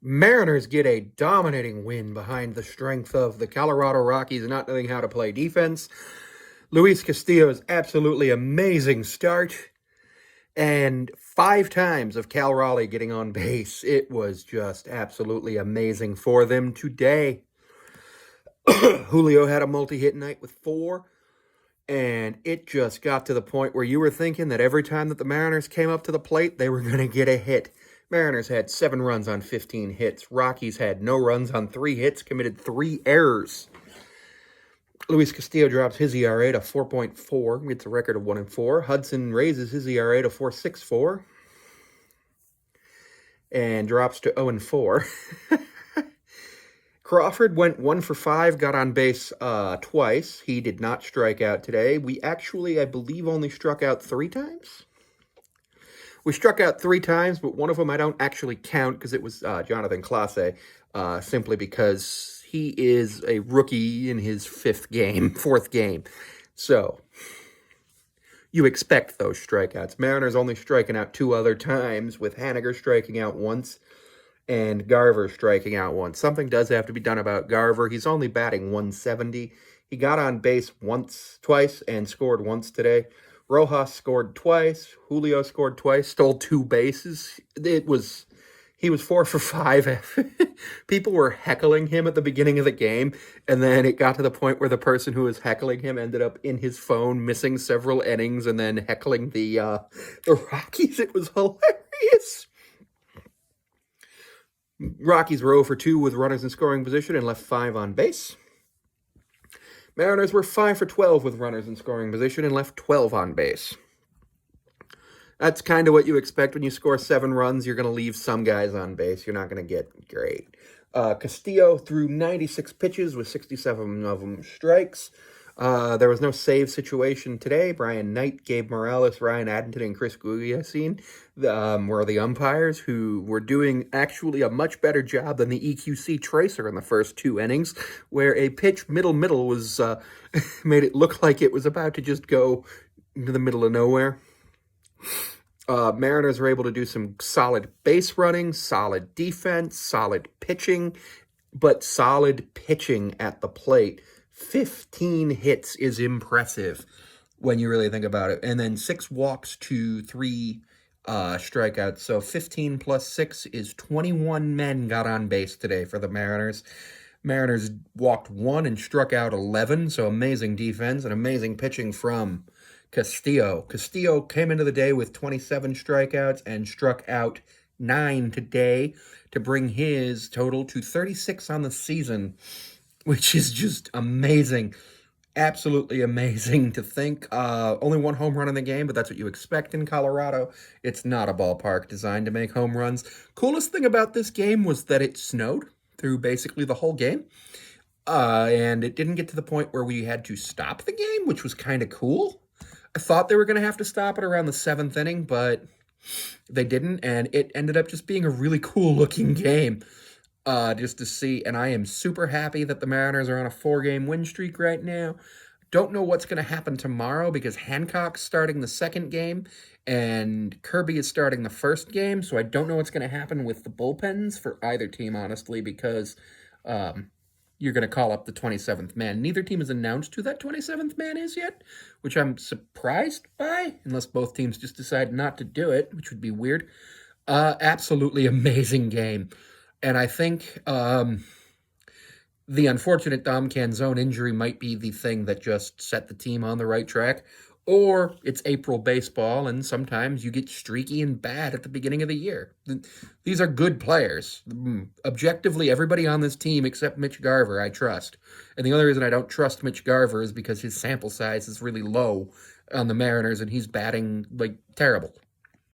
Mariners get a dominating win behind the strength of the Colorado Rockies not knowing how to play defense. Luis Castillo's absolutely amazing start, and 5 times of Cal Raleigh getting on base. It was just absolutely amazing for them today. Julio had a multi-hit night with 4, and it just got to the point where you were thinking that every time that the Mariners came up to the plate, they were going to get a hit. Mariners had 7 runs on 15 hits. Rockies had no runs on 3 hits, committed 3 errors. Luis Castillo drops his ERA to 4.4, gets a record of 1-4. Hudson raises his ERA to 4.64 and drops to 0-4. Crawford went 1 for 5, got on base twice. He did not strike out today. We actually, I believe, only struck out 3 times. We struck out 3 times, but one of them I don't actually count because it was Jonathan Clase, simply because he is a rookie in his 4th game. So, you expect those strikeouts. Mariners only striking out 2 other times, with Haniger striking out once and Garver striking out once. Something does have to be done about Garver. He's only batting 170. He got on base twice, and scored once today. Rojas scored twice. Julio scored twice. Stole 2 bases. He was 4 for 5. People were heckling him at the beginning of the game, and then it got to the point where the person who was heckling him ended up in his phone, missing several innings, and then heckling the Rockies. It was hilarious. Rockies were 0 for 2 with runners in scoring position and left 5 on base. Mariners were 5 for 12 with runners in scoring position and left 12 on base. That's kind of what you expect when you score 7 runs. You're going to leave some guys on base. You're not going to get great. Castillo threw 96 pitches with 67 of them strikes. There was no save situation today. Brian Knight, Gabe Morales, Ryan Addington, and Chris Guillosin were the umpires, who were doing actually a much better job than the EQC tracer in the first 2 innings, where a pitch middle was made it look like it was about to just go into the middle of nowhere. Mariners were able to do some solid base running, solid defense, solid pitching, but solid pitching at the plate. 15 hits is impressive when you really think about it. And then 6 walks to 3 strikeouts. So 15 plus 6 is 21 men got on base today for the Mariners. Mariners walked 1 and struck out 11. So amazing defense and amazing pitching from Castillo. Castillo came into the day with 27 strikeouts and struck out 9 today to bring his total to 36 on the season, which is just amazing. Absolutely amazing to think. Only 1 home run in the game, but that's what you expect in Colorado. It's not a ballpark designed to make home runs. Coolest thing about this game was that it snowed through basically the whole game. And it didn't get to the point where we had to stop the game, which was kind of cool. I thought they were going to have to stop it around the 7th inning, but they didn't, and it ended up just being a really cool-looking game. Just to see, and I am super happy that the Mariners are on a 4-game win streak right now. Don't know what's going to happen tomorrow because Hancock's starting the 2nd game and Kirby is starting the 1st game, so I don't know what's going to happen with the bullpens for either team, honestly, because you're going to call up the 27th man. Neither team has announced who that 27th man is yet, which I'm surprised by, unless both teams just decide not to do it, which would be weird. Absolutely amazing game. And I think the unfortunate Dom Canzone injury might be the thing that just set the team on the right track. Or it's April baseball, and sometimes you get streaky and bad at the beginning of the year. These are good players. Objectively, everybody on this team except Mitch Garver, I trust. And the only reason I don't trust Mitch Garver is because his sample size is really low on the Mariners, and he's batting, like, terrible.